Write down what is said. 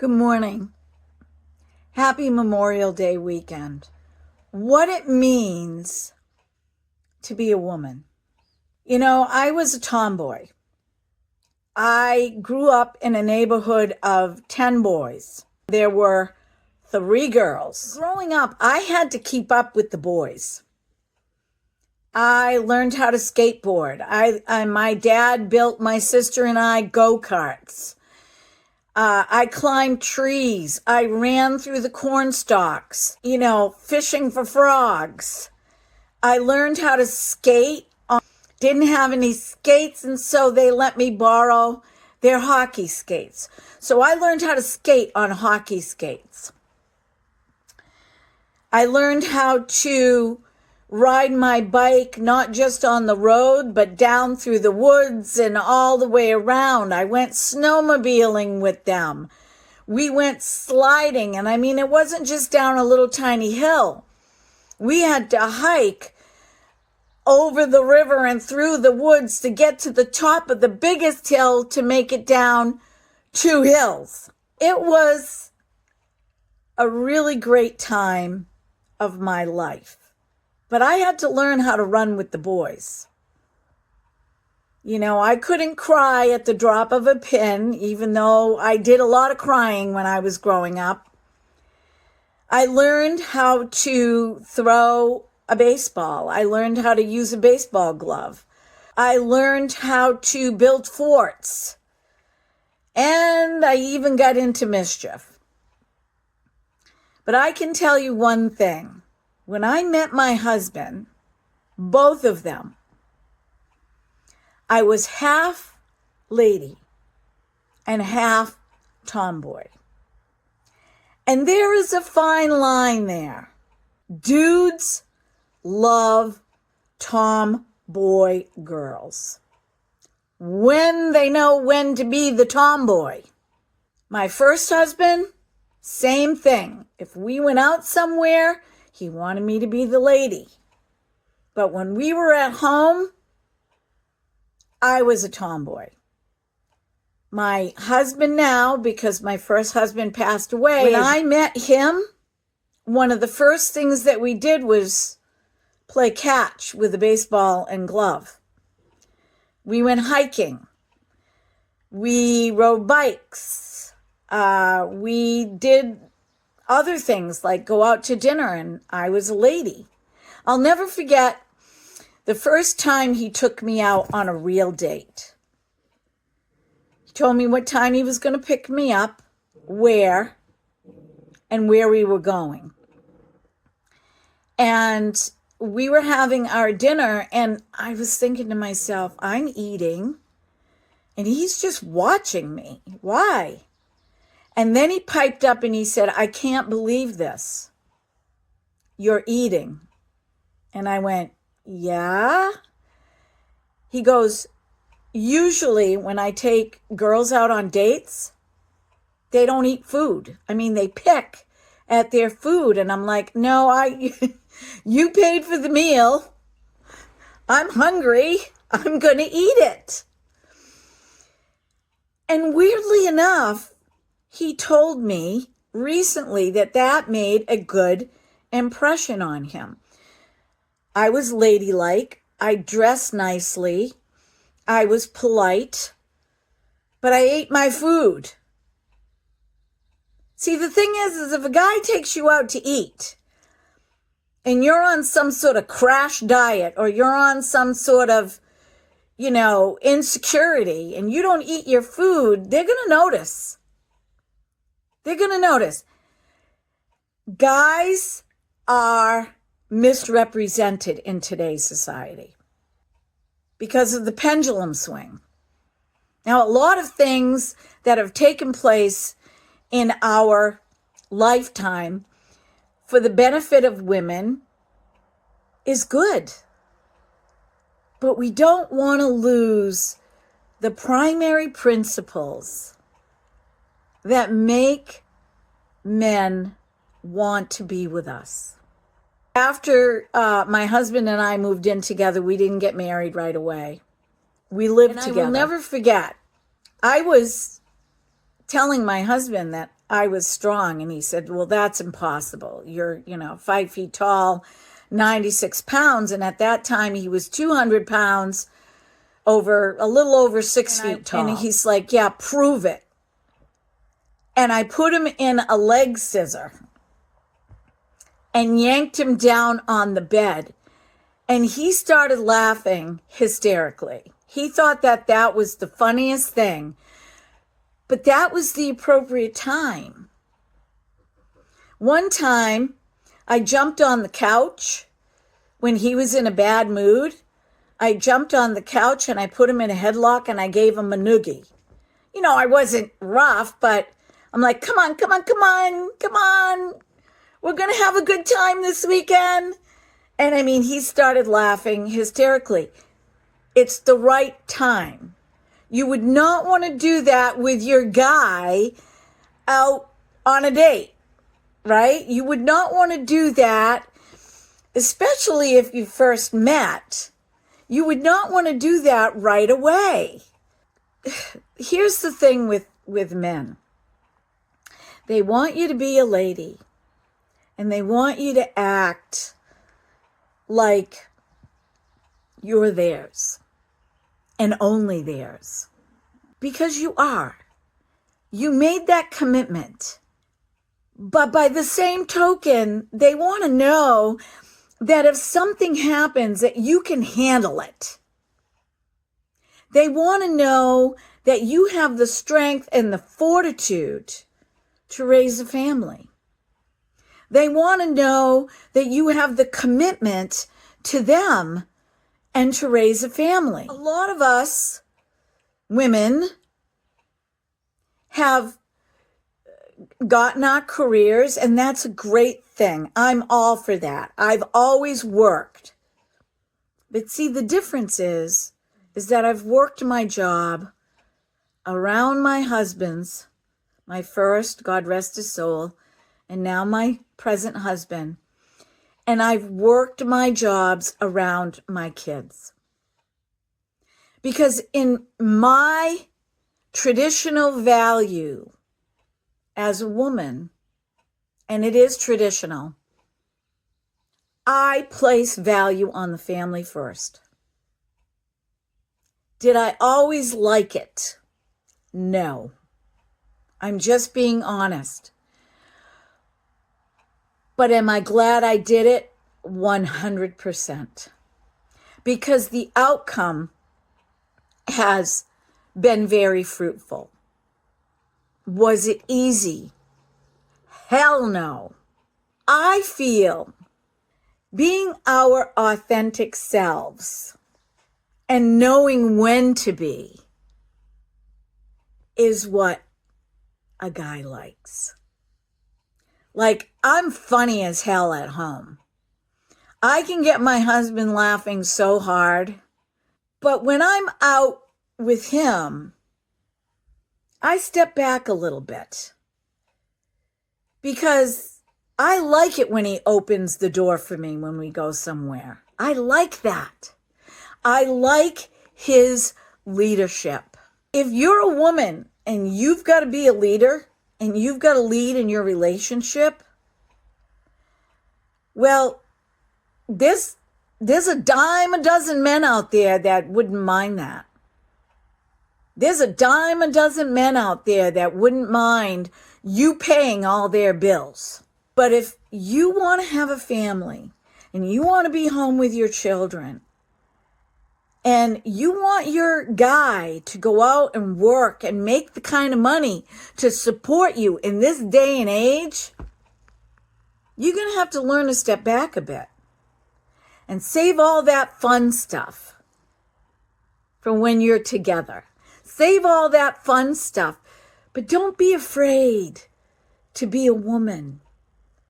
Good morning. Happy Memorial Day weekend. What it means to be a woman. I was a tomboy. I grew up in a neighborhood of 10 boys. There were 3 girls. Growing up, I had to keep up with the boys. I learned how to skateboard. My dad built my sister and I go-karts. I climbed trees. I ran through the corn stalks, fishing for frogs. I learned how to skate. Didn't have any skates, and so they let me borrow their hockey skates. So I learned how to skate on hockey skates. I learned how to ride my bike, not just on the road, but down through the woods and all the way around. I went snowmobiling with them. We went sliding, and it wasn't just down a little tiny hill. We had to hike over the river and through the woods to get to the top of the biggest hill to make it down 2 hills. It was a really great time of my life. But I had to learn how to run with the boys. I couldn't cry at the drop of a pin, even though I did a lot of crying when I was growing up. I learned how to throw a baseball. I learned how to use a baseball glove. I learned how to build forts. And I even got into mischief. But I can tell you one thing. When I met my husband, both of them, I was half lady and half tomboy. And there is a fine line there. Dudes love tomboy girls when they know when to be the tomboy. My first husband, same thing. If we went out somewhere, he wanted me to be the lady. But when we were at home, I was a tomboy. My husband now, because my first husband passed away, when I met him, one of the first things that we did was play catch with a baseball and glove. We went hiking. We rode bikes. We did other things like go out to dinner, and I was a lady. I'll never forget the first time he took me out on a real date. He told me what time he was going to pick me up, where, and where we were going. And we were having our dinner, and I was thinking to myself, I'm eating, and he's just watching me. Why? And then he piped up and he said, I can't believe this. You're eating. And I went, yeah? He goes, usually when I take girls out on dates, they don't eat food. They pick at their food. And I'm like, no, you paid for the meal. I'm hungry. I'm going to eat it. And weirdly enough, he told me recently that made a good impression on him. I was ladylike. I dressed nicely. I was polite. But I ate my food. See, the thing is if a guy takes you out to eat and you're on some sort of crash diet or you're on some sort of, insecurity and you don't eat your food, they're going to notice. They're going to notice. Guys are misrepresented in today's society because of the pendulum swing. Now, a lot of things that have taken place in our lifetime for the benefit of women is good. But we don't want to lose the primary principles that make men want to be with us. After my husband and I moved in together, we didn't get married right away. We lived together. I will never forget, I was telling my husband that I was strong. And he said, well, that's impossible. You're, 5 feet tall, 96 pounds. And at that time, he was 200 pounds, a little over 6 feet tall. And he's like, yeah, prove it. And I put him in a leg scissor and yanked him down on the bed. And he started laughing hysterically. He thought that was the funniest thing. But that was the appropriate time. One time, I jumped on the couch when he was in a bad mood. I jumped on the couch and I put him in a headlock and I gave him a noogie. I wasn't rough, but I'm like, come on. We're going to have a good time this weekend. And he started laughing hysterically. It's the right time. You would not want to do that with your guy out on a date, right? You would not want to do that, especially if you first met. You would not want to do that right away. Here's the thing with men. They want you to be a lady, and they want you to act like you're theirs and only theirs, because you are. You made that commitment. But by the same token, they want to know that if something happens, that you can handle it. They want to know that you have the strength and the fortitude to raise a family. They want to know that you have the commitment to them and to raise a family. A lot of us women have gotten our careers, and that's a great thing. I'm all for that. I've always worked. But see, the difference is that I've worked my job around my husband's, my first, God rest his soul, and now my present husband. And I've worked my jobs around my kids. Because in my traditional value as a woman, and it is traditional, I place value on the family first. Did I always like it? No. I'm just being honest. But am I glad I did it? 100%. Because the outcome has been very fruitful. Was it easy? Hell no. I feel being our authentic selves and knowing when to be is what a guy likes. Like, I'm funny as hell at home. I can get my husband laughing so hard, but when I'm out with him, I step back a little bit because I like it when he opens the door for me when we go somewhere. I like that. I like his leadership. If you're a woman and you've got to be a leader and you've got to lead in your relationship, well, there's a dime a dozen men out there that wouldn't mind that. There's a dime a dozen men out there that wouldn't mind you paying all their bills. But if you want to have a family and you want to be home with your children and you want your guy to go out and work and make the kind of money to support you in this day and age, you're going to have to learn to step back a bit and save all that fun stuff for when you're together. Save all that fun stuff, but don't be afraid to be a woman.